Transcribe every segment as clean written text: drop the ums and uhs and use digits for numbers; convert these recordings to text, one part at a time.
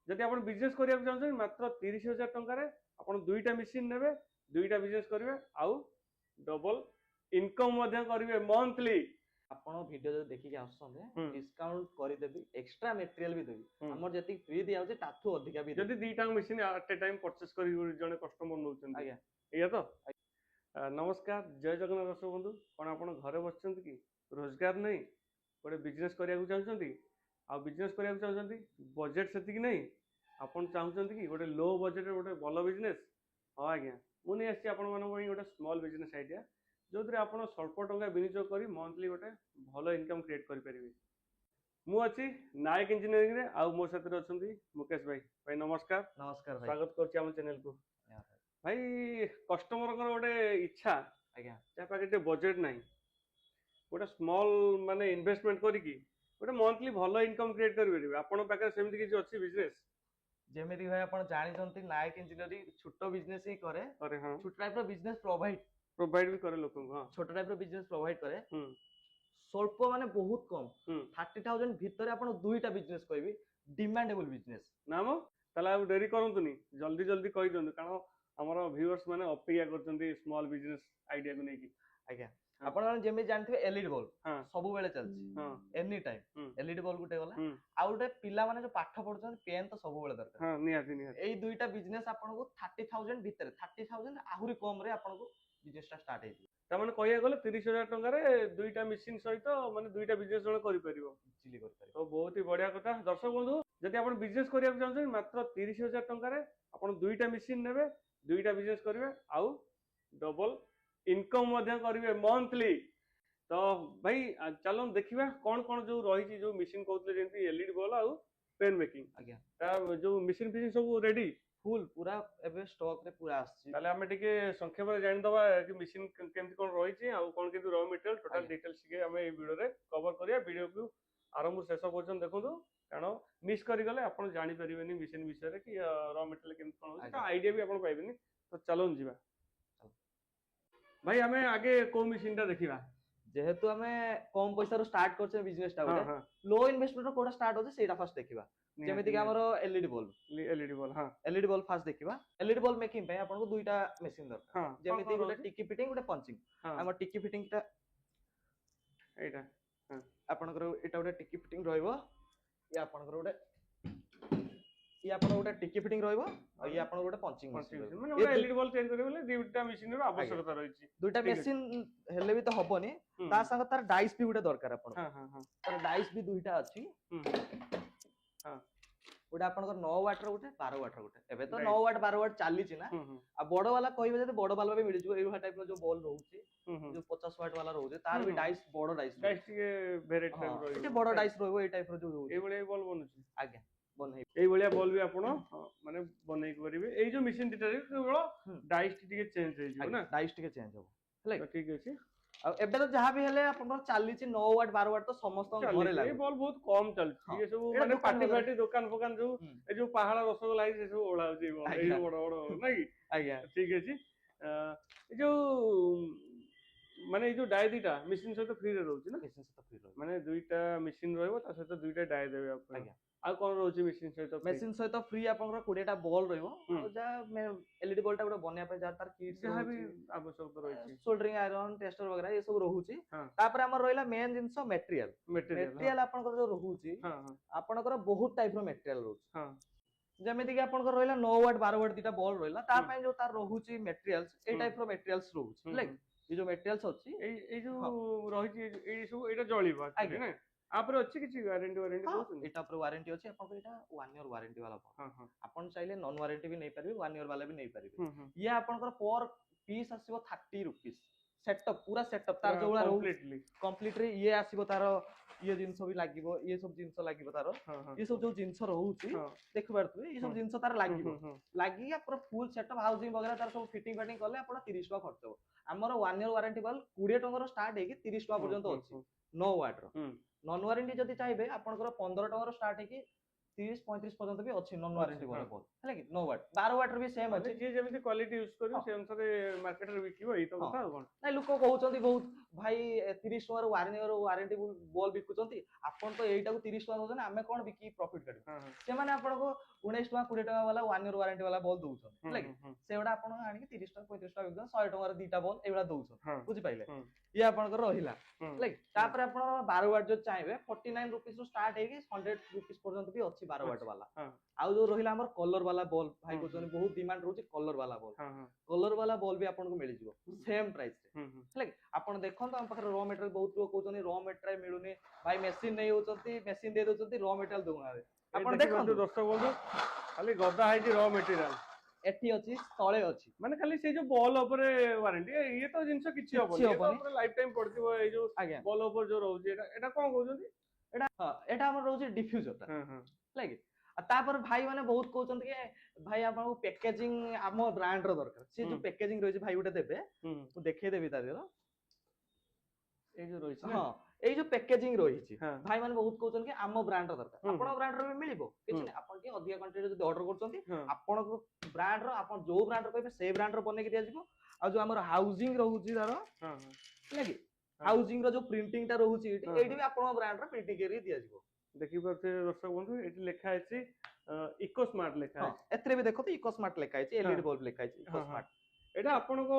जदि आप बिजनेस करिया चाहछन मात्र 30,000 टंका रे आपण दुईटा मशीन नेबे दुईटा बिजनेस करिवे आउ डबल इनकम मध्य करिवे मंथली ଆପଣ ଭିଡିଓ ଯଦି ଦେଖିକି ଆସୁଛନ୍ତି ହୁଁ। ଡିସକାଉଣ୍ଟ କରିଦେବି ଏକ୍ସଟ୍ରା ମେଟେରିଆଲ ବି ଦେବି ହୁଁ। ଆମର ଯେତିକି ଫ୍ରି ଦିଆଯାଉଛି ତାଠୁ ଅଧିକା ବି जदि दुईटा मशीन एट ए टाइम परचेस करी जने कस्टमर नउछन ଆଜ୍ଞା एया तो नमस्कार जय जगन्नाथ दर्शक बंधु कौन आप घरे बसुँच कि रोजगार नहीं गोटे बिजनेस करने चाहते आ बिजनेस करने चाहते बजेट से नहीं आपन चाहते कि गोटे लो बजेट गोटे भल बिजनेस हाँ आज्ञा मुझे आसी आप गोटे स्मॉल बिजनेस आइडिया जो आप स्वल्प टंका विनियोग कर मंथली गोटे भल इनकम क्रिएट करेंगे मु अच्छी नायक इंजीनियरिंग रे आ मो साथ अच्छा मुकेश भाई भाई नमस्कार नमस्कार भाई स्वागत कर चैनल को भाई कस्टमर गोटे इच्छा ଆଜ୍ଞା जहाँ पाखे बजेट ना गोटे स्मॉल माने इन्वेस्टमेंट करिकी गोटे मंथली भल इनकम क्रिएट करेंगे आपन पाखे सेमती किसी अच्छी बिजनेस ଯେମିତି ଭାଇ ଆପଣ ଜାଣିଛନ୍ତି ନାୟକ ଇଞ୍ଜିନିୟରିଂ ଛୋଟ ବିଜନେସ ହିଁ କରେ अरे हाँ ଛୋଟ ଟାଇପ ର ବିଜନେସ प्रोवाइड भी करे लोक हाँ ଛୋଟ ଟାଇପ ର ବିଜନେସ ପ୍ରୋଭାଇଡ କରେ हम्म ସ୍ୱଳ୍ପ ମାନେ ବହୁତ କମ हम्म 30,000 ଭିତରେ ଆପଣ ଦୁଇଟା ବିଜନେସ କହିବି ଡିମାଣ୍ଡେବଲ ବିଜନେସ नाम ताला अब डेरी करंतुनी जल्दी जल्दी कहि दियंतु कारण हमर व्यूअर्स माने अपेक्षा करछन्ती स्मॉल बिजनेस आइडिया को नेकी ଆଜ୍ଞା ଆପଣ ମାନେ ଯେମିତି ଜାଣିଥିବେ ଏଲଇଡି ବଲ୍ବ हाँ ସବୁବେଳେ ଚାଲିଛି हाँ ଏନି ଟାଇମ हम्म ଏଲଇଡି ବଲ୍ବ ଗୋଟେ ଗଲା हम्म ଆଉ ଗୋଟେ ପିଲାମାନେ ଯୋଉ पाठ ପଢୁଛନ୍ତି ପେନ୍ ତ ସବୁବେଳେ ଦରକାର हाँ निहाती निहाती ଏଇ ଦୁଇଟା ବିଜନେସ ଆପଣଙ୍କୁ 30,000 ଭିତରେ 30,000 ଆହୁରି କମ ରେ ଆପଣଙ୍କୁ ବିଜନେସ ଟା ଷ୍ଟାର୍ଟ ହେଇଯିବ ताମାନେ कहिया गले 30,000 टंका रे दुईटा मशीन सहित माने दुईटा बिजनेस जण करि परिबो इजिली କରିପାରିବେ तो बहुत ही बढ़िया कथा दर्शक बंधु जदि आप बिजनेस करिया चाहछन मात्र 30,000 टंका रे आपण दुईटा मशीन नेबे दुईटा बिजनेस करिवे आउ डबल इनकम मध्य करिवे मंथली तो भाई चलो देखिबा कौन कौन जो रही जो मशीन कहतले जेंती एलईडी बल्ब आउ पेन मेकिंग ଆଜ୍ଞା ता जो मशीन फिशिंग सब रेडी फुल पूरा एबे स्टॉक रे पूरा आछि ताले हमें टिके संक्षेप में जानि दबा कि मशीन केमती कोन रही छि आउ कोन केमती रॉ मटेरियल टोटल आଜ୍ଞା। डिटेल्स के हमें ए वीडियो रे कवर करिया वीडियो को आरंभ शेष पर्यंत देखंतु कारण मिस करी गले आपण जानि परिबेनी मशीन विषय रे कि रॉ मटेरियल केमती कोन होछि आଜ୍ଞା। ता आईडिया भी आपण पाइबेनी तो चलो जीवा चलो। भाई हमें आगे को मशीन टा देखिबा जेहेतु हमें कम पैसा रो स्टार्ट करछे बिजनेस टा हां गोटे हां लो इन्वेस्टमेंट रो कोडा स्टार्ट होचे सेटा फर्स्ट देखिबा जेमिति कि हमर एलईडी बल्ब एलईडी बल्ब हां एलईडी बल्ब फर्स्ट देखिबा एलईडी बल्ब मेकिंग पे आपन को दुईटा मशीन दरकार हां जेमिति गोटे टिकी फिटिंग गोटे पंचिंग हां हमर टिकी फिटिंग टा एटा हां आपन को एटा गोटे टिकी फिटिंग रहइबो या आपन को गोटे ये आपन गोटे टिकी फिटिंग रहइबो आ ये आपन गोटे पंचिंग मशीन माने ओटा एलईडी बल्ब चेंज करे बोले दुईटा मशीन रो आवश्यकता रही छि दुईटा ठीक मशीन हेले भी तो हबनी हम्म। ता संग तार डाइस भी गोटे दरकार आपन हां हां हां तार डाइस भी दुईटा अछि हां गोटे आपन 9 वाट रो गोटे 12 वाट रो गोटे एबे तो Dice। 9 वाट 12 वाट चाली छि ना आ बड़ वाला कहबे जदि बड़ वाला भी मिल जिवो एहा टाइप रो जो बॉल रहउछि जो 50 वाट वाला रहउछि तार भी डाइस बड़ डाइस डाइस के वेराइटी टाइप रो एटे बड़ डाइस रहइबो ए टाइप रो जो रहउछि ए बळे बल्ब बनुछि आज्ञा बनै এই ভଳିଆ বল ବି ଆପଣ ମାନେ ବନେଇ କରିବେ ଏଇ ଯୋଉ ମେସିନ୍ ଟିଟାରେ କେବଳ ଡାଇସ୍ ଟିକେ ଚେଞ୍ଜ ହେଇଯିବ ନା डाइस टिके चेंज हो हेले ତ ଠିକ ଅଛି आ एबे तो जहां भी हेले आपन चाली छि 9 वाट 12 वाट तो समस्त घरे ଏଇ लागो ବଲ୍ ବହୁତ କମ ଚାଲିଛି ହଁ। ଏ ସବୁ ଏଇଟା ମାନେ ଦୋକାନ ପାର୍ଟି ବଜାର। ଫାର୍ଟି ଦୋକାନ ଫୋକାନ ଯୋଉ ଏ ଯୋଉ ପାହାଳ ରସଗୋଲା ହେଇଛି ସେ ସବୁ ଓଳା ହଉଛି ଏଇ ବଲ୍ ଏଇ ଆଜ୍ଞା। ଯୋଉ ବଡ ବଡ ନାଇଁ କି आज्ञा ଠିକ ଅଛି ଏ ଯୋଉ ମାନେ ଏଇ ଯୋଉ ଡାଏ ଦିଟା ମେସିନ୍ ସହିତ ଫ୍ରି ରେ ରହୁଛି ନା मशीन से तो फ्री रहो ମାନେ ଦୁଇଟା ମେସିନ୍ ରହିବ ତା ସହିତ ଦୁଇଟା ଡାଏ ଦେବେ ଆପଣ ଆଜ୍ଞା। ଆଉ କଣ ରହୁଛି ମେସିନ୍ ସହିତ free? मेसिन सहित फ्री आपनकर 20 टा बॉल रहइबो हम्म। आ जा एलईडी बॉल टा गोटे बनिया पे जा तार किट्स ଯାହା ବି रहउछि ଆବଶ୍ୟକତା ରହିଛି सोल्डरिंग आयरन टेस्टर वगैरह ये सब रहउछि ହଁ तापर हमर रहइला मेन जिंस मटेरियल ମେଟେରିଆଲ मटेरियल आपनकर जो रहउछि ହଁ ହଁ आपनकर बहुत टाइप रो मटेरियल रहउछि ହଁ जेमिति कि आपनकर रहइला 9 वाट 12 वाट दिटा बॉल रहइला तार पय जो तार रहउछि मटेरियल्स ए टाइप रो मटेरियल्स रहउछि हम्म, लाइक ये जो मटेरियल्स अछि ଏଇ ଯୋଉ ରହିଛି ଏଇ ସବୁ ଏଇଟା ଜଳିବ ଆଜ୍ଞା। ନା ଆପରେ ଅଛି କିଛି ୱାରେଣ୍ଟି ୱାରେଣ୍ଟି ଦଉଛନ୍ତି एटा पर वारंटी अछि आपनकर एटा 1 इयर वारंटी वाला बॉल ହଁ ହଁ आपन चाहिले नॉन वारंटी भी नै परिबे 1 इयर वाला भी नै परिबे ହୁଁ ହୁଁ ये आपनकर पर पीस आसीबो 30 रुपीस सेटअप पूरा सेटअप तार जोला रहउ कम्प्लीटली कंप्लीट रे ये आसीबो तार ये जिंस भी लागिबो ये सब जिंस लागिबो तार ହଁ ହଁ ये सब जो जिंस रहउछि ହଁ देखि पारतु ये सब हम्म। जिंस तार लागिबो ହୁଁ, ହୁଁ, लागि पूरा फुल सेटअप हाउसिंग वगैरह तार सब फिटिंग फाटिंग करले आपण 30 टका खर्च हो हमर 1 इयर वारंटी वाल 20 टका रो स्टार्ट हेकी 30 टका पर्यंत ହୁଁ, अछि ହୁଁ, 9 वाट रो ହୁଁ, नॉन वारंटी जदि चाहिए आपनकर 15 टका रो स्टार्ट हेकी 30-35 पर्यंत भी अछि नॉन अच्छा, वारंटी वाला हाँ। बॉल है कि 9 वाट 12 वाट रे भी सेम ମାନେ अछि ଯିଏ ଯେମିତି କ୍ୱାଲିଟି ୟୁଜ କରିବ ହଁ। ସେ ଅନୁସାରେ ମାର୍କେଟରେ ବିକିବ ଏଇ ତ ହଁ। କଥା ଆଉ କଣ। ନାଇଁ ଲୋକ କହୁଛନ୍ତି ବହୁତ ଭାଇ 30 ଟଙ୍କାର ୱାରେଣ୍ଟି ବଲ୍ ବିକୁଛନ୍ତି ଆପଣ ତ ଏଇଟାକୁ 30 ଟଙ୍କା ଦଉଛନ୍ତି ଆମେ କଣ ବିକି ପ୍ରଫିଟ୍ କାଢିବୁ ହଁ ହଁ ସେମାନେ ଆପଣଙ୍କୁ 19 ଟଙ୍କା 20 ଟଙ୍କା ବାଲା 1 ଇୟର ୱାରେଣ୍ଟି ବାଲା ବଲ୍ ଦଉଛନ୍ତି ହୁଁ ହେଲା କି ହୁଁ ହୁଁ ସେଗୁଡା ଆପଣ ଆଣିକି 30 ଟଙ୍କା 35 ଟଙ୍କା ବିକୁଛନ୍ତି 100 ଟଙ୍କାର ଦିଟା ବଲ୍ ଏଇଗୁଡା ଦଉଛନ୍ତି ହଁ ବୁଝିପାରିଲେ ହୁଁ ଇଏ ଆପଣଙ୍କର ରହିଲା ହୁଁ ହେଲା କି ତାପରେ ଆପଣ 12 ୱାଟ୍ ଯଦି ଚାହିଁବେ 49 ରୁପିସ୍ ରୁ ଷ୍ଟାର୍ଟ ହେଇକି 100 ରୁପିସ୍ ପର୍ଯ୍ୟନ୍ତ ବି ଅଛି 12 ୱାଟ୍ ବାଲା ହଁ ଆଉ ଯୋଉ ରହିଲା ଆମର କଲର ବାଲା ବଲ୍ ଭାଇ ହୁଁ, କହୁଛନ୍ତି ବହୁତ ଡିମାଣ୍ଡ ରହୁଛି କଲର ବାଲା ବଲ୍ ହଁ ହଁ କଲର ବାଲା ବଲ୍ ବି ଆପଣଙ୍କୁ ମିଳିଯିବ ସେମ୍ ପ୍ରାଇସ୍ ରେ ହୁଁ ହୁଁ ହେଲା କି ଆପଣ ଦେଖନ୍ତୁ ଆମ ପାଖରେ ର ମେଟେରିଆଲ ବହୁତ ଲୋକ କହୁଛନ୍ତି ର ମେଟେରିଆଲ ମିଳୁନି ଭାଇ ମେସିନ ନେଇ ଯାଉଛନ୍ତି ମେସିନ ଦେଇ ଦଉଛନ୍ତି ର ମେଟେରିଆଲ ଦଉନାହାନ୍ତି ଆପଣ ଏଇ ଦେଖନ୍ତୁ ଦେଖନ୍ତୁ ଦର୍ଶକ ବନ୍ଧୁ ଖାଲି ଗଦା ହେଇଛି ର ମେଟେରିଆଲ ଏଠି ଅଛି ତଳେ ଅଛି ମାନେ ଖାଲି ସେଇ ଯୋଉ ବଲ୍ ଉପରେ ୱାରେଣ୍ଟି ଇଏ ତ ଜିନିଷ କିଛି ହବନି ଇଏ ତ ହବନି ପୁରା ଲାଇଫ ଟାଇମ ପଡିଥିବ ଏଇ ଯୋଉ ଆଜ୍ଞା ବଲ୍ ଉପରେ ଯୋଉ ରହୁଛି ଏଟା ଏଟା କଣ କହୁଛନ୍ତି ଏଟା ହଁ ଏଟା ଆମର ରହୁଛି ଡିଫ୍ୟୁଜରଟା ହଁ ହଁ ହେଲା କି ଆଉ ତାପରେ ଭାଇ ମାନେ ବହୁତ କହୁଛନ୍ତି କି ଭାଇ ଆପଣଙ୍କୁ ପ୍ୟାକେଜିଂ ଆମ ବ୍ରାଣ୍ଡ ର ଦରକାର ସେ ଯୋଉ ପ୍ୟାକେଜିଂ ରହିଛି ଭାଇ ଗୋଟେ ଦେବେ ହୁଁ ମୁଁ ଦେଖେଇଦେବି ତା ଦେହର ଏଇ ଯୋଉ ରହିଛି ନା ହଁ ଏଇ ଯୋଉ ପ୍ୟାକେଜିଂ ରହିଛି ହଁ ଭାଇ ମାନେ ବହୁତ କହୁଛନ୍ତି କି ଆମ ବ୍ରାଣ୍ଡ ର ଦରକାର ହୁଁ, ଆପଣଙ୍କ ବ୍ରାଣ୍ଡ ର ବି ମିଳିବ କିଛି ହୁଁ। ନାହିଁ ଆପଣ ଟିକେ ଅଧିକା କ୍ୱାଣ୍ଟିଟି ଯଦି ଅର୍ଡର କରୁଛନ୍ତି ହଁ ଆପଣଙ୍କ ବ୍ରାଣ୍ଡ ର ଆପଣ ଯୋଉ ବ୍ରାଣ୍ଡ ର କହିବେ ସେଇ ବ୍ରାଣ୍ଡ ର ବନେଇକି ଦିଆଯିବ ଆଉ ଯୋଉ ଆମର ହାଉସିଂ ରହୁଛି ତାର ହଁ ହଁ ହେଲା କି ହଁ। ହାଉସିଂ ର ଯୋଉ ପ୍ରିଣ୍ଟିଂ ଟା ରହୁଛି ଏଇଠି ହଁ, ଏଇଠି ବି ଆପଣଙ୍କ ବ୍ରାଣ୍ଡ ର ପ୍ରିଣ୍ଟିଂ କରିକି ଦିଆଯିବ ଦେଖିପାରୁଥିବେ ଦର୍ଶକ ବନ୍ଧୁ ଏଠି ଲେଖା ହେଇଛି ଇକୋ ସ୍ମାର୍ଟ ଲେଖା ହଁ ହେଇଛି ଏଥିରେ ବି ଦେଖନ୍ତୁ ଇକୋ ସ୍ମାର୍ଟ ଲେଖା ହେଇଛି ହଁ ଏଲଇଡି ବଲ୍ବ ଲେଖା ହେଇଛି ଇକୋ ହଁ ହଁ ସ୍ମାର୍ଟ ଏଇଟା ଆପଣଙ୍କ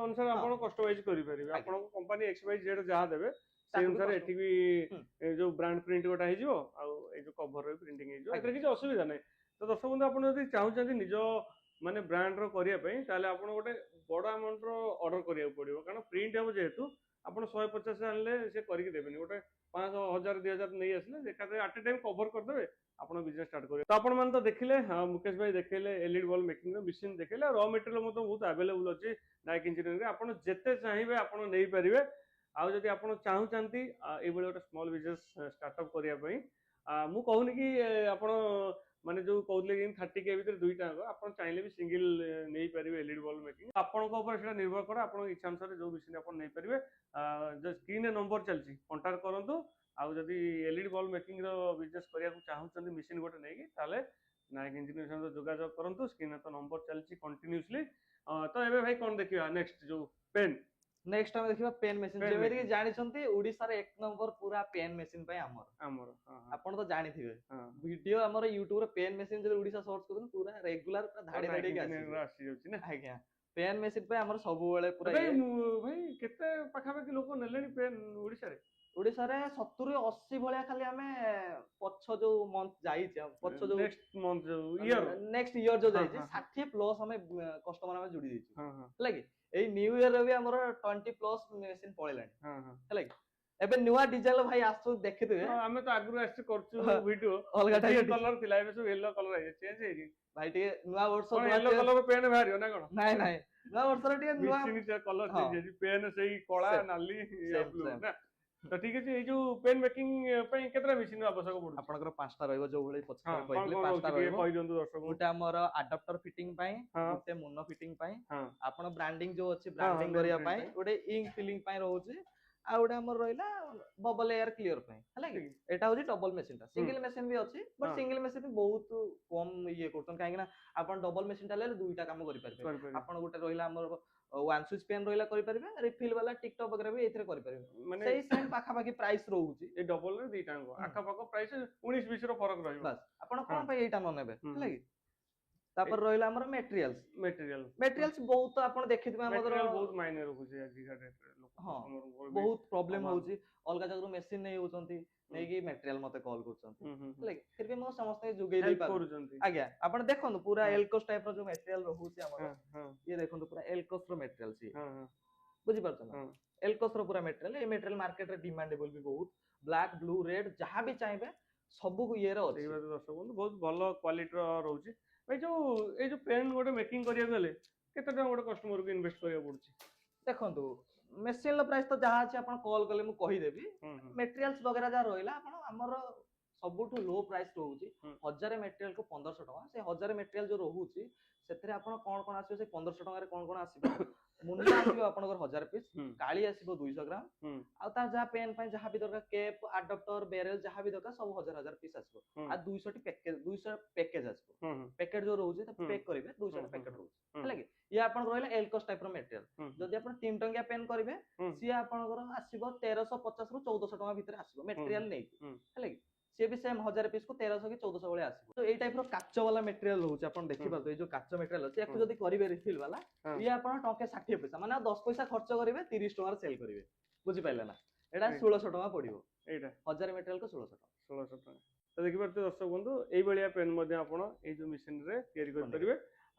ଅନୁସାରେ ହଁ ଆପଣ କଷ୍ଟମାଇଜ କରିପାରିବେ ଆଜ୍ଞା ଆପଣଙ୍କ କମ୍ପାନୀ ଏକ୍ସ ୱାଇ ଜେଡ୍ ଯାହା ଦେବେ ସେଇ ତାକୁ ବି ଅନୁସାରେ କଷ୍ଟ ଏଠି ବି ହୁଁ ଏ ଯୋଉ ବ୍ରାଣ୍ଡ ପ୍ରିଣ୍ଟ ଗୋଟେ ହେଇଯିବ ଆଉ ଏଇ ଯୋଉ କଭର ପ୍ରିଣ୍ଟିଂ ହେଇଯିବ ଆଜ୍ଞା ଏଥିରେ କିଛି ଅସୁବିଧା ନାହିଁ ତ ଦର୍ଶକ ବନ୍ଧୁ ଆପଣ ଯଦି ଚାହୁଁଛନ୍ତି ନିଜ ମାନେ ବ୍ରାଣ୍ଡ ର କରିବା ପାଇଁ ତାହେଲେ ଆପଣ ଗୋଟେ ବଡ ଆମାଉଣ୍ଟ ର ଅର୍ଡର କରିବାକୁ ପଡିବ କାରଣ ପ୍ରିଣ୍ଟ ହବ ଯେହେତୁ ଆପଣ 150 ଆଣିଲେ ସେ କରିକି ଦେବେନି ଗୋଟେ 500 1000 2000 ନେଇ ଆସିଲେ ଏକାଥରେ ଆଟ୍ ଏ ଟାଇମ୍ କଭର କରିଦେବେ ଆପଣ ବିଜନେସ୍ ଷ୍ଟାର୍ଟ କରିବେ ତ ଆପଣ ମାନେ ତ ଦେଖିଲେ ମୁକେଶ ଭାଇ ଦେଖେଇଲେ ଏଲଇଡି ବଲ୍ ମେକିଂ ର ମେସିନ୍ ଦେଖେଇଲେ ର ମେଟେରିଆଲ ମଧ୍ୟ ବହୁତ ଆଭେଲେବୁଲ ଅଛି ନାଇକ୍ ଇଞ୍ଜିନିୟରିଂ ରେ ଆପଣ ଯେତେ ଚାହିଁବେ ଆପଣ ନେଇପାରିବେ ଆଉ ଯଦି ଆପଣ ଚାହୁଁଛନ୍ତି ଏଇଭଳି ଗୋଟେ ସ୍ମଲ୍ ବିଜନେସ୍ ଷ୍ଟାର୍ଟଅପ୍ କରିବା ପାଇଁ ମୁଁ କହୁନି କି ଆପଣ ମାନେ ଯୋଉ କହୁଥିଲେ କି 30K ଭିତରେ ଦୁଇଟା ଯାକ ଆପଣ ଚାହିଁଲେ ବି ସିଙ୍ଗଲ ନେଇପାରିବେ ଏଲଇଡି ବଲ୍ ମେକିଂ ଆପଣଙ୍କ ଉପରେ ସେଟା ନିର୍ଭର କରେ ଆପଣଙ୍କ ଇଚ୍ଛା ଅନୁସାରେ ଯୋଉ ମେସିନ୍ ଆପଣ ନେଇପାରିବେ ଯୋଉ ସ୍କ୍ରିନରେ ନମ୍ବର ଚାଲିଛି କଣ୍ଟାକ୍ଟ କରନ୍ତୁ ଆଉ ଯଦି ଏଲଇଡି ବଲ୍ ମେକିଂ ର ବିଜନେସ୍ କରିବାକୁ ଚାହୁଁଛନ୍ତି ମେସିନ୍ ଗୋଟେ ନେଇକି ତାହେଲେ ନାଇକ୍ ଇଞ୍ଜିନିୟରିଂ ସହିତ ଯୋଗାଯୋଗ କରନ୍ତୁ ସ୍କ୍ରିନରେ ତ ନମ୍ବର ଚାଲିଛି କଣ୍ଟିନ୍ୟୁସଲି ତ ଏବେ ଭାଇ କଣ ଦେଖିବା ନେକ୍ସଟ ଯୋଉ ପେନ୍ ନେକ୍ସଟ ଆମେ ଦେଖିବା ପେନ୍ ମେସିନ୍ Pen ଯେମିତି କି machine। ଜାଣିଛନ୍ତି ଓଡିଶାରେ 1 ନମ୍ବର ପୁରା ପେନ୍ ମେସିନ୍ ପାଇଁ ଆମର ଆମର ହଁ ଆପଣ ତ ଜାଣିଥିବେ ହଁ ଭିଡିଓ ଆମର ୟୁଟ୍ୟୁବ ରେ ପେନ୍ ମେସିନ୍ ଯଦି ଓଡିଶା ସର୍ଚ୍ଚ କରୁଛନ୍ତି ପୁରା ରେଗୁଲାର ପୁରା ଧାଡି ନାଇକ୍ ଧାଡିକି ଇଞ୍ଜିନିୟରିଂ ଆସିବ ର ଆସିଯାଉଛି ନା ଆଜ୍ଞା ପେନ୍ ମେସିନ୍ ପାଇଁ ଆମର ସବୁବେଳେ ପୁରା ଭାଇ ଇଏ ଭାଇ କେତେ ପାଖାପାଖି ଲୋକ ନେଲେଣି ପେନ୍ ଓଡିଶାରେ ଓଡିଶାରେ 70-80 ଭଳିଆ ଖାଲି ଆମେ ପଛ ଯୋଉ ମନ୍ଥ ଯାଇଛି ପଛ ଯୋଉ ନେକ୍ସଟ ମନ୍ଥ ଯୋଉ ଇୟର ନେକ୍ସଟ ଇୟର ଯୋଉ ହଁ ଯାଇଛି ହଁ 60 ପ୍ଲସ ଆମେ କଷ୍ଟମର ଆମେ ଯୋଡି ଦେଇଛୁ ହଁ ହଁ ହେଲା କି ଏଇ ନ୍ୟୁ ଇୟର ବି ଆମର 20 ପ୍ଲସ ମେସିନ୍ ପଳେଇଲାଣି ହଁ ହଁ ହେଲା କି ଏବେ ନୂଆ ଡିଜାଇନ ଭାଇ ଆସୁ ଦେଖିଥିବେ ହଁ ଆମେ ତ ଆଗରୁ ଆସିଛୁ କରୁଛୁ ଭିଡିଓ ଅଲଗା ଟାଇପ ଗ୍ରୀନ କଲର ଥିଲା ଏବେ ସବୁ ୟେଲୋ କଲର ହେଇଯାଇଛି ଚେଞ୍ଜ ହେଇଛି ଭାଇ ଟିକେ ନୂଆ ବର୍ଷ କଣ ନୂଆ ୟେଲୋ କଲର ପେନ୍ ବାହାରିବ ନା କଣ ନାଇଁ ନାଇଁ ନୂଆ ବର୍ଷରେ ଟିକେ ନୂଆ ମିଶିନି କଲର ହଁ ଚେଞ୍ଜ ହେଇଛି ପେନ୍ ସେଇ କଳା ସେମ୍ ନାଲି ସେମ୍ ବ୍ଲୁ ସେମ୍ ନା ତ ଠିକ ଅଛି ଏଇ ଯୋଉ ପେନ୍ ମେକିଂ ପାଇଁ କେତେଟା ମେସିନ୍ ଆବଶ୍ୟକ ପଡୁଛି ଆପଣଙ୍କର 5ଟା ରହିବ ଯୋଉ ଭଳି ହଁ ପଛରେ କଣ କହିଥିଲି କଣ 5ଟା ରହୁଛି ଟିକେ ରହିବ କହିଦିଅନ୍ତୁ ଦର୍ଶକଙ୍କୁ ଗୋଟେ ଆମର ଆଡାପ୍ଟର ଫିଟିଂ ପାଇଁ ହଁ ଗୋଟେ ମୁନ ଫିଟିଂ ପାଇଁ ହଁ ଆପଣ ବ୍ରାଣ୍ଡିଂ ଯୋଉ ଅଛି ହଁ ହଁ ବ୍ରାଣ୍ଡିଂ ନେମ୍ କରିବା ପ୍ରିଣ୍ଟ ପାଇଁ ଗୋଟେ ଇଙ୍କ ଫିଲିଂ ପାଇଁ ରହୁଛି ଆଉ ଗୋଟେ ଆମର ରହିଲା ବବଲ ଏୟାର କ୍ଲିୟର ପାଇଁ ହେଲା କି ଠିକ ଏଟା ହଉଛି ଡବଲ ମେସିନ୍ ଟା ହୁଁ ସିଙ୍ଗଲ ମେସିନ୍ ବି ଅଛି ବଟ୍ ହଁ ସିଙ୍ଗଲ ମେସିନ୍ ବି ବହୁତ କମ ଇଏ କରୁଛନ୍ତି କାହିଁକି ନା ଆପଣ ଡବଲ ମେସିନ୍ ଟା ହେଲେ ଦୁଇଟା କାମ କରିପାରିବେ କରିପାରିବେ ଆପଣ ଗୋଟେ ରହିଲା ଆମର ୱାନ୍ ସୁଇଚ୍ ପେନ୍ ରହିଲା କରିପାରିବେ ରିଫିଲ୍ ବାଲା ଟିକଟକ୍ ବଗେରା ବି ଏଥିରେ କରିପାରିବେ ମାନେ ସେଇ ସେମ୍ ପାଖାପାଖି ପ୍ରାଇସ୍ ରହୁଛି ଏଇ ଡବଲ ରେ ଦିଟାଙ୍କ ହୁଁ। ଆଖପାଖ ପ୍ରାଇସ୍ 19-20 ର ଫରକ ରହିବ ବାସ୍ ଆପଣ ହଁ କଣ ପାଇଁ ଏଇଟା ନ ନେବେ ହୁଁ ହେଲା କି ତାପରେ ରହିଲା ଆମର ମେଟେରିଆଲ୍ସ ମେଟେରିଆଲ ମେଟେରିଆଲ୍ସ ବହୁତ ଆପଣ ଦେଖିଥିବେ ଆମର ମେଟେରିଆଲ ବହୁତ ମାଇନେ ରଖୁଛି ଆଜିକା ଡେଟରେ ଲୋକ ହଁ କଷ୍ଟମରଙ୍କର ବି ବହୁତ ପ୍ରୋବ୍ଲେମ ଅଭାବ ହଉଛି ଅଲଗା ଜାଗାରୁ ମେସିନ୍ ନେଇ ଯାଉଛନ୍ତି ନେଇକି ମେଟେରିଆଲ ମତେ କଲ୍ କରୁଛନ୍ତି ହେଲା କି ଫିର ବି ମୁଁ ସମସ୍ତେ ଯୋଗେଇ ଦେଇ ହେଲ୍ପ ପାରୁଛି କରୁଛନ୍ତି ଆଜ୍ଞା ଆପଣ ଦେଖନ୍ତୁ ପୁରା ହଁ ଏଲକୋସ୍ ଟାଇପ ର ଯୋଉ ମେଟେରିଆଲ ରହୁଛି ଆମର ହଁ ହଁ ଇଏ ଦେଖନ୍ତୁ ପୁରା ଏଲକୋସ୍ ର ମେଟେରିଆଲ ସିଏ ହଁ ହଁ ବୁଝିପାରୁଛ ନା ହଁ ଏଲକୋସ୍ ର ପୁରା ମେଟେରିଆଲ ଏଇ ମେଟେରିଆଲ ମାର୍କେଟ ରେ ଡିମାଣ୍ଡେବଲ ବି ବହୁତ ବ୍ଲାକ୍ ବ୍ଲୁ ରେଡ୍ ଯାହା ବି ଚାହିଁବେ ସବୁ ଇଏରେ ଅଛି ସେଇ ବାତ ଦର୍ଶକ ବନ୍ଧୁ ବହୁତ ଭଲ କ୍ୱାଲିଟିର ରହୁଛି ଭାଇ ଯୋଉ ଏଇ ଯୋଉ ପେନ୍ ଗୋଟେ ମେକିଂ କରିବାକୁ ହେଲେ କେତେ ଟଙ୍କା ଗୋଟେ କଷ୍ଟମରକୁ ଇନଭେଷ୍ଟ କରିବାକୁ ପଡୁଛି ଦେଖନ୍ତୁ ମେସିନ ର ପ୍ରାଇସ୍ ତ ଯାହା ଅଛି ଆପଣ କଲ୍ କଲେ ମୁଁ କହିଦେବି ହୁଁ ହୁଁ ମେଟେରିଆଲ୍ସ ବଗେରା ଯାହା ରହିଲା ଆପଣ ଆମର ସବୁଠୁ लो प्राइस ରହୁଛି ହୁଁ। 1000 ମେଟେରିଆଲ କୁ 1500 ଟଙ୍କା। ସେ 1000 ମେଟେରିଆଲ ଯୋଉ ରହୁଛି ସେଥିରେ ଆପଣ କଣ କଣ ଆସିବ, ସେ 1500 ଟଙ୍କାରେ କଣ କଣ ଆସିବ? ମୁଣ୍ଡା ଆସିବ ଆପଣଙ୍କର 1000 ପିସ୍, ହୁଁ। କାଳି ଆସିବ 200 ଗ୍ରାମ, ହୁଁ। ଆଉ ତାର ଯାହା ପେନ୍ ପାଇଁ ଯାହା ବି ଦରକାର କେପ୍ ଆଡପ୍ଟର ବେରେଲ ଯାହା ବି ଦରକାର ସବୁ 1000 ପିସ୍ ଆସିବ। ହୁଁ। ଆଉ 200 ଟି ପ୍ୟାକେଜ 200 ପ୍ୟାକେଜ ଆସିବ। ହୁଁ। ହୁଁ। ପ୍ୟାକେଟ ଯୋଉ ରହୁଛି ତାକୁ ହୁଁ। ପ୍ୟାକ୍ କରିବେ 200 ଟା ହୁଁ। ପ୍ୟାକେଟ ରହୁଛି ହୁଁ। ହେଲା କି। ଇଏ ଆପଣଙ୍କର ରହିଲା ଏଲକସ୍ ଟାଇପ ର ମେଟେରିଆଲ। ହୁଁ। ଯଦି ଆପଣ 3 ଟଙ୍କିଆ ପେନ୍ କରିବେ ହୁଁ। ସିଏ ଆପଣଙ୍କର ଆସିବ 1350 ରୁ 1400 ଟଙ୍କା ଭିତରେ ଆସିବ ମେଟେରିଆଲ ନେଇକି ହୁଁ। ହେଲା କି। ସିଏ ବି ସେମ୍ 1000 ପିସ୍ କୁ 1300 କି 1400 ଭଳିଆ ଆସିବ। ତ ଏଇ ଟାଇପ ର କାଚ ବାଲା ମେଟେରିଆଲ ରହୁଛି, ଆପଣ ଦେଖିପାରୁଥିବେ ଏଇ ଯୋଉ କାଚ ମେଟେରିଆଲ ଅଛି ୟାକୁ ହୁଁ। ଯଦି କରିବେ ରିଫିଲ୍ ବାଲା ହଁ। ଇଏ ଆପଣ ଟଙ୍କା 60 ପଇସା ମାନେ 10 ପଇସା ଖର୍ଚ୍ଚ କରିବେ 30 ଟଙ୍କାରେ ସେଲ୍ କରିବେ। ବୁଝିପାରିଲେ ନା? ଏଇଟା ଏଇ- 1600 ଟଙ୍କା ପଡିବ। ଏଇଟା 1000 ମେଟେରିଆଲ କୁ 1600 ଟଙ୍କା 1600 ଟଙ୍କା। ତ ଦେଖିପାରୁଥିବେ ଦର୍ଶକ ବନ୍ଧୁ ଏଇଭଳିଆ ପେନ୍ ମଧ୍ୟ ଆପଣ ଏଇ ଯୋଉ ମେସିନରେ ତିଆରି କରିପାରିବେ।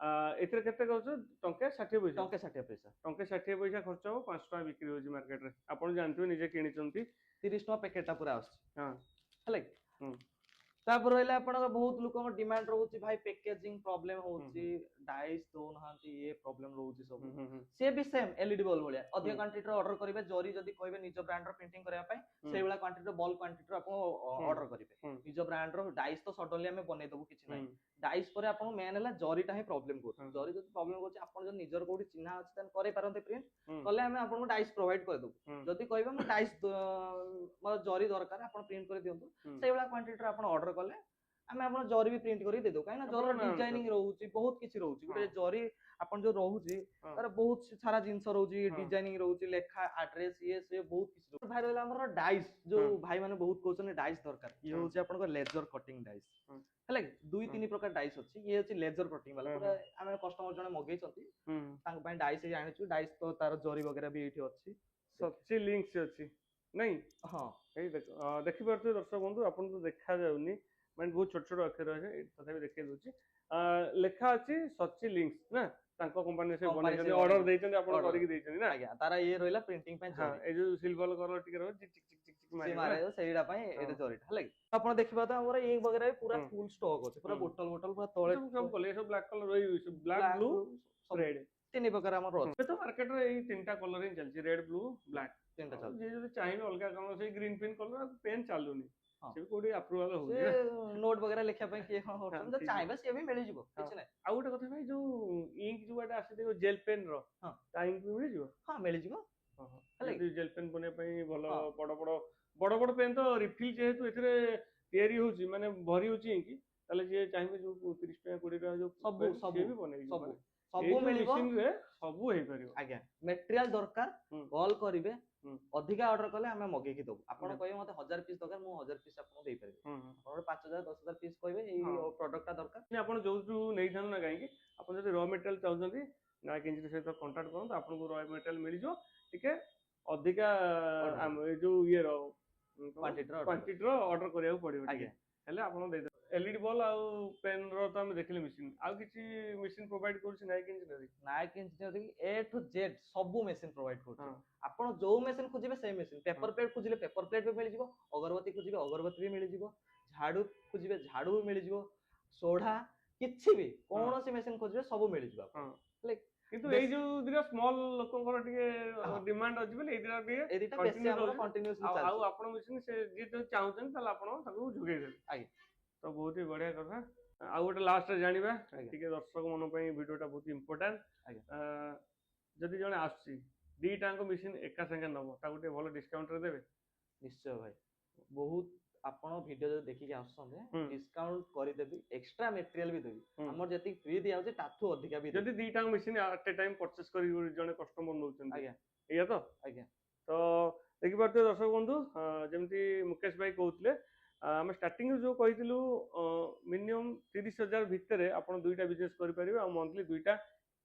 ଏଥିରେ କେତେ କହୁଛ? ଟଙ୍କେ 60 ପଇସା। ଟଙ୍କା 60 ପଇସା। ଟଙ୍କେ 60 ପଇସା ଖର୍ଚ୍ଚ ହବ, 5 ଟଙ୍କା ବିକ୍ରି ହଉଛି ମାର୍କେଟରେ। ଆପଣ ଜାଣିଥିବେ ନିଜେ କିଣିଛନ୍ତି। 30 ଟଙ୍କା ପ୍ୟାକେଟ ଟା ପୁରା ଆସୁଛି ହଁ। ହେଲା କି। ହୁଁ। ତାପରେ ରହିଲା ଆପଣଙ୍କ ବହୁତ ଲୋକଙ୍କ ଡିମାଣ୍ଡ ରହୁଛି ଭାଇ ପ୍ୟାକେଜିଂ ପ୍ରୋବ୍ଲେମ ହୁଁ। ହଉଛି, ଡାଇସ୍ ଦଉନାହାନ୍ତି, ଇଏ ପ୍ରୋବ୍ଲେମ ରହୁଛି ସବୁ। ହୁଁ। ହୁଁ। ସିଏ ବି ସେମ୍ ଏଲଇଡି ବଲ୍ବ ଭଳିଆ ଅଧିକ ହୁଁ। କ୍ୱାଣ୍ଟିଟିର ଅର୍ଡର କରିବେ। ଜରି ଯଦି କହିବେ ନିଜ ବ୍ରାଣ୍ଡର ପ୍ରିଣ୍ଟିଂ କରିବା ପାଇଁ ହୁଁ। ସେଇଭଳିଆ କ୍ୱାଣ୍ଟିଟିର ବଲ୍କ କ୍ୱାଣ୍ଟିଟିର ଆପଣ ହୁଁ। ଅର୍ଡର କରିବେ। ହୁଁ। ନିଜ ବ୍ରାଣ୍ଡର ଡାଇସ୍ ତ ସଡନଲି ଆମେ ବନେଇ ଦବୁ କିଛି ନାହିଁ। ହୁଁ। ଡାଇସ୍ ପରେ ଆପଣଙ୍କୁ ମେନ୍ ହେଲା ଜରିଟା ହିଁ ପ୍ରୋବ୍ଲେମ କରୁଛି। ହୁଁ। ଜରି ଯଦି ପ୍ରୋବ୍ଲେମ କରୁଛି ଆପଣ ଯଦି ନିଜର କୋଉଠି ଚିହ୍ନା ଅଛି ତାହେଲେ କରେଇ ପାରନ୍ତି ପ୍ରିଣ୍ଟ, ହୁଁ। କଲେ ଆମେ ଆପଣଙ୍କୁ ଡାଇସ୍ ପ୍ରୋଭାଇଡ କରିଦବୁ। ହୁଁ। ଯଦି କହିବେ ମୁଁ ଡାଇସ୍ ମୋର ଜରି ଦରକାର ଆପଣ ପ୍ରିଣ୍ଟ କରି ଦିଅନ୍ତୁ, ହୁଁ। ସେଇଭଳିଆ କ୍ୱାଣ୍ଟିଟିର ଆପଣ ଅର୍ଡର କଲେ ଆମେ ଆପଣ ଜରି ବି ପ୍ରିଣ୍ଟ କରି ଦେଇଦବୁ। କାହିଁକି ନା ଆପଣ ଜରିର ନା ଡିଜାଇନିଂ ରହୁଛି, ବହୁତ କିଛି ରହୁଛି। ଗୋଟେ ହଁ। ଜରି ଆପଣ ଯୋଉ ରହୁଛି ହଁ। ତାର ବହୁତ ସାରା ଜିନିଷ ରହୁଛି, ହଁ। ଡିଜାଇନିଂ ରହୁଛି, ଲେଖା ଆଡ୍ରେସ ଇଏ ସିଏ ବହୁତ କିଛି ରହୁଛି। ଭାଇ ରହିଲା ଆମର ଡାଇସ୍, ଯୋଉ ହଁ। ଭାଇ ମାନେ ବହୁତ କହୁଛନ୍ତି ଡାଇସ୍ ଦରକାର। ଇଏ ହଁ। ହଉଛି ଆପଣଙ୍କ ଲେଜର କଟିଂ ଡାଇସ୍ ହଁ। ହେଲା କି। ଦୁଇ ହଁ। ତିନି ପ୍ରକାର ଡାଇସ୍ ଅଛି। ଇଏ ହଉଛି ଲେଜର କଟିଂ ବାଲା, ହଁ। ପୁରା ଆମେ କଷ୍ଟମର ଜଣେ ମଗେଇଛନ୍ତି ହୁଁ। ତାଙ୍କ ପାଇଁ ଡାଇସ୍ ଆଣିଛୁ। ଡାଇସ୍ ତ ତାର ଜରି ବଗେରା ବି ଏଇଠି ଅଛି। ସଚି ଲିଙ୍କ୍ସ ଅଛି ନାଇଁ? ହଁ ଏଇ ଦେଖିପାରୁଥିବେ ଦର୍ଶକ ବନ୍ଧୁ, ଆପଣଙ୍କୁ ଦେଖାଯାଉନି ମାନେ ବହୁତ ଛୋଟ ଛୋଟ ଅକ୍ଷର ଅଛି, ତଥାପି ଦେଖେଇ ଦଉଛି। ଲେଖା ଅଛି ସଚି ଲିଙ୍କ୍ସ ନା, ତାଙ୍କ କମ୍ପାନୀ ସେ କମ୍ପାନୀ ବନେଇଛନ୍ତି, ସେ ଅର୍ଡର ଦେଇଛନ୍ତି, ଆପଣ order। କରିକି ଦେଇଛନ୍ତି ନା? ଆଜ୍ଞା ତାର ଇଏ ରହିଲା ପ୍ରିଣ୍ଟିଂ ପାଇଁ ହଁ, ଜରି। ଏଇ ଯୋଉ ସିଲଭର କଲର ଟିକେ ରହିବ ଚିକ୍ ଚିକ୍ ଚିକ୍ ଚିକ୍ ଚିକ୍ ସିଏ ମାରିବ ନା? ମାରେ ସେଇଟା ପାଇଁ ହଁ। ଏଇଟା ଜରିଟା ହେଲା କି। ଆପଣ ଦେଖିପାରୁଥିବେ ଆମର ଇଙ୍କ ବଗେରା ବି ପୁରା ହୁଁ। ଫୁଲ ଷ୍ଟକ୍ ଅଛି, ପୁରା ହୁଁ। ବୋଟଲ ବୋଟଲ ପୁରା ତଳେ ସବୁ ସବୁ କଲେ ସବୁ ବ୍ଲାକ୍ କଲର, ଏଇ ବ୍ଲାକ୍ ବ୍ଲାକ୍ ବ୍ଲୁ ସବୁ ରେଡ୍। ତିନି ପ୍ରକାର ଆମର ଅଛି। ଏବେ ତ ମାର୍କେଟରେ ଏଇ ତିନିଟା କଲର ହିଁ ଚାଲିଛି, ରେଡ୍ ବ୍ଲୁ ବ୍ଲାକ୍। ତିନିଟା ଆଉ ଚାଲୁଛି। ଯିଏ ଯଦି ଚାହିଁବେ ଅଲଗା କଲର ସେଇ ଗ୍ରୀନ୍ ଫିନ୍ କଲର ପେନ୍ ଚାଲୁନି, ହଁ ସେ ବି କୋଉଠି ଆପ୍ରୁଭାଲ ସେ ହଉନି ନା? ନୋଟ ବଗେରା ଲେଖିବା ପାଇଁ କିଏ କଣ ହଁ, କରୁଛନ୍ତି, ଯଦି ଠିକ୍ ଚାହିଁବେ ସିଏ ବି ମିଳିଯିବ ହଁ। କିଛି ନାହିଁ। ଆଉ ଗୋଟେ କଥା ଭାଇ, ଯୋଉ ଇଙ୍କ ଯୋଉ ଗୋଟେ ଆସେ ଜେଲ୍ ପେନ୍ ର, ହଁ ତା ଇଙ୍କ ବି ମିଳିଯିବ? ହଁ ମିଳିଯିବ ଓହୋ। ହେଲା କି। ଯଦି ଜେଲ୍ ପେନ୍ ବନେଇବା ପାଇଁ ଭଲ ହଁ ବଡ ବଡ ବଡ ବଡ ପେନ୍ ତ ରିଫିଲ୍ ଯେହେତୁ ଏଥିରେ ତିଆରି ହଉଛି ମାନେ ଭରି ହଉଛି ଇଙ୍କ, ତାହେଲେ ଯିଏ ଚାହିଁବେ ଯୋଉ 30 ଟଙ୍କା 20 ଟଙ୍କା ଯୋଉ ସବୁ ପେନ୍ ସବୁ ସିଏ ବି ବନେଇଯିବ ସବୁ ମାନେ ଏଇ ସବୁ ଯୋଉ ମିଳିବ। ମେସିନ ରେ ସବୁ ହେଇପାରିବ। ଆଜ୍ଞା ମେଟେରିଆଲ ଦରକାର ହୁଁ। କଲ୍ କରିବେ, ହୁଁ। ଅଧିକା ଅର୍ଡର କଲେ ଆମେ ମଗେଇକି ଦବୁ। ଆପଣ ହୁଁ। କହିବେ ମତେ 1000 ପିସ୍ ଦରକାର, ମୁଁ 1000 ପିସ୍ ଆପଣଙ୍କୁ ଦେଇପାରିବି। ହୁଁ। ଆପଣ 5000 10000 ପିସ୍ କହିବେ ଏଇ ହଁ। ପ୍ରଡକ୍ଟଟା ଦରକାର। ଆପଣ ଯୋଉଠୁ ନେଇଥାନ୍ତୁ ନା କାହିଁକି, ଆପଣ ଯଦି ର ମେଟେରିଆଲ ଚାହୁଁଛନ୍ତି ନାୟକ ଇଞ୍ଜିନିୟର ସହିତ କଣ୍ଟାକ୍ଟ କରନ୍ତୁ, ଆପଣଙ୍କୁ ର ମେଟେରିଆଲ ମିଳିଯିବ। ଟିକେ ଅଧିକା ଅର୍ଡର ଏଇ ଯୋଉ ଇଏର କ୍ୱାଣ୍ଟିଟିର ଅର୍ଡର କରିବାକୁ ପଡିବ ଟିକେ, ଆଜ୍ଞା ହେଲେ ଆପଣ ଦେଇଦେବେ। ଏଲଇଡି ବଲ୍ ଆଉ ପେନ୍ ର ତ ଆମେ ଦେଖିଲେ ମେସିନ୍, ଆଉ କିଛି ମେସିନ୍ ପ୍ରୋଭାଇଡ କରୁଛି Nayak engineering? Nayak engineering A to Z ସବୁ ମେସିନ୍ ପ୍ରୋଭାଇଡ କରୁଛି। ହଁ। ଆପଣ ଯୋଉ ମେସିନ୍ ଖୋଜିବେ ସେଇ ମେସିନ୍। ହଁ। ପେପର ପ୍ଲେଟ୍ ଖୋଜିଲେ ପେପର ପ୍ଲେଟ୍ ବି ମିଳିଯିବ, ଅଗରବତୀ ଖୋଜିବେ ଅଗରବତୀ ବି ମିଳିଯିବ, ଝାଡୁ ଖୋଜିବେ ଝାଡୁ ବି ମିଳିଯିବ, ସୋଢା କିଛି ବି ହଁ। କୌଣସି ମେସିନ୍ ଖୋଜିବେ ସବୁ ମିଳିଯିବ ହଁ। ଆପଣଙ୍କୁ ହେଲେ। କିନ୍ତୁ ଏଇ ଯୋଉ ଦିଟା ସ୍ମଲ ଲୋକଙ୍କର ଟିକେ ହଁ ଡିମାଣ୍ଡ ଅଛି ବୋଲି ଏଇ ଦିଟା ଟିକେ ଏଇ ଦିଟା ବେଶୀ କଣ୍ଟିନ୍ୟୁ ଆମର ରହୁଛି। କଣ୍ଟିନ୍ୟୁସଲି ଆଉ ଚାଲିଛି। ଆପଣ ମେସିନ୍ ସେ ଯିଏ ଯଦି ଚାହୁଁଛନ୍ତି ତାହେଲେ ଆପଣ ତାକୁ ଯୋଗେଇ ଦେବେ। ଆଜ୍ଞା ତ ବହୁତ ହି ବଢିଆ କଥା। ଆଉ ଗୋଟେ ଲାଷ୍ଟରେ ଜାଣିବା, ଆଜ୍ଞା ଟିକେ ଦର୍ଶକ ମାନଙ୍କ ପାଇଁ ଭିଡିଓଟା ବହୁତ ଇମ୍ପୋର୍ଟାଣ୍ଟ। ଆଜ୍ଞା ଯଦି ଜଣେ ଆସୁଛି ଦିଟାଙ୍କ ମେସିନ୍ ଏକା ସାଙ୍ଗେ ନବ, ତାକୁ ଟିକେ ଭଲ ଡିସକାଉଣ୍ଟରେ ଦେବେ? ନିଶ୍ଚୟ ଭାଇ, ବହୁତ ଆପଣ ଭିଡିଓ ଯଦି ଦେଖିକି ଆସୁଛନ୍ତି ହୁଁ। ଡିସକାଉଣ୍ଟ କରିଦେବି, ଏକ୍ସଟ୍ରା ମେଟେରିଆଲ ବି ଦେବି। ହୁଁ। ଆମର ଯେତିକି ଫ୍ରି ଦିଆଯାଉଛି ତାଠୁ ଅଧିକା ବି ଯଦି ଦେବି। ଦିଟାଙ୍କ ମେସିନ୍ ଆଟ୍ ଏ ଟାଇମ୍ ପରଚେସ କରି ଜଣେ କଷ୍ଟମର ନଉଛନ୍ତି, ଆଜ୍ଞା ଏଇଆ ତ? ଆଜ୍ଞା ତ ଦେଖିପାରୁଥିବେ ଦର୍ଶକ ବନ୍ଧୁ, ଯେମିତି ମୁକେଶ ଭାଇ କହୁଥିଲେ, ଆମେ ଷ୍ଟାର୍ଟିଂରୁ ଯୋଉ କହିଥିଲୁ ମିନିମମ୍ 30,000 ଭିତରେ ଆପଣ ଦୁଇଟା ବିଜନେସ୍ କରିପାରିବେ ଆଉ ମନ୍ଥଲି ଦୁଇଟା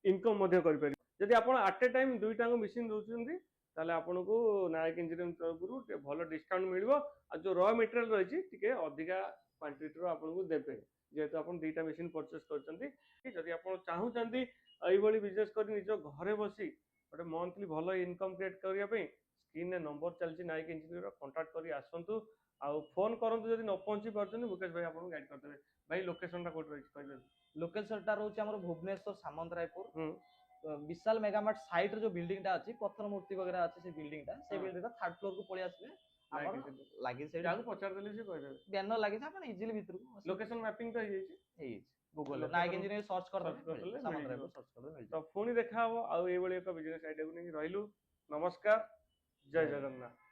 ଇନକମ୍ ମଧ୍ୟ କରିପାରିବେ। ଯଦି ଆପଣ ଆଟ୍ ଏ ଟାଇମ୍ ଦୁଇଟାଙ୍କ ମେସିନ୍ ଦଉଛନ୍ତି ତାହେଲେ ଆପଣଙ୍କୁ ନାୟକ ଇଞ୍ଜିନିୟରିଂ ତରଫରୁ ଟିକେ ଭଲ ଡିସକାଉଣ୍ଟ ମିଳିବ। ଆଉ ଯୋଉ ର ମେଟେରିଆଲ ରହିଛି ଟିକେ ଅଧିକା କ୍ୱାଣ୍ଟିଟିର ଆପଣଙ୍କୁ ଦେବେ, ଯେହେତୁ ଆପଣ ଦିଟା ମେସିନ୍ ପରଚେସ କରିଛନ୍ତି। ଯଦି ଆପଣ ଚାହୁଁଛନ୍ତି ଏଇଭଳି ବିଜନେସ୍ କରି ନିଜ ଘରେ ବସି ଗୋଟେ ମନ୍ଥଲି ଭଲ ଇନକମ୍ କ୍ରିଏଟ୍ କରିବା ପାଇଁ, ସ୍କ୍ରିନରେ ନମ୍ବର ଚାଲିଛି ନାୟକ ଇଞ୍ଜିନିୟର, କଣ୍ଟାକ୍ଟ କରି ଆସନ୍ତୁ। ଆଉ ଫୋନ କରନ୍ତୁ, ଯଦି ନ ପହଞ୍ଚି ପାରୁଛନ୍ତି ମୁକେଶ ଭାଇ ଆପଣଙ୍କୁ ଗାଇଡ୍ କରିଦେବେ। ଭାଇ ଲୋକେସନଟା କୋଉଠି ରହିଛି କହିବେ? ଲୋକେସନଟା ରହୁଛି ଆମର ଭୁବନେଶ୍ୱର ସାମନ୍ତରାୟପୁର, ହୁଁ। ବିଶାଲ ମେଗାମାର୍ଟ ସାଇଡରେ ଯୋଉ ବିଲ୍ଡିଂଟା ଅଛି, ପଥର ମୂର୍ତ୍ତି ବଗେରା ଅଛି ସେ ବିଲ୍ଡିଂଟା, ସେ ହଁ। ବିଲ୍ଡିଂଟା ଥାର୍ଡ ଫ୍ଲୋରକୁ ପଳେଇ ଆସିବେ। ଆପଣ ଲାଗି ସେଇଠି ଯାହାକୁ ପଚାରିଦେଲେ ସେ କହିଦେବେ। ବ୍ୟାନର ଲାଗିଛି ଆପଣ ଇଜିଲି ଭିତରକୁ ଲୋକେସନ ମ୍ୟାପିଂ ତ ହେଇଯାଇଛି। ହେଇଯାଇଛି Google Location Nayak engineering search search କରିଦେଲେ କରିଦେଲେ ସାମନ୍ତରାୟପୁର ମିଳିଯିବ। ସର୍ଚ୍ଚ କରିଦେଲେ ତ ପୁଣି ଦେଖା ହବ ଆଉ ଏଇଭଳି ଏକ ବିଜନେସ ଆଇଡିଆକୁ ନେଇକି ରହିଲୁ। ନମସ୍କାର, ଜୟ ଜଗନ୍ନାଥ।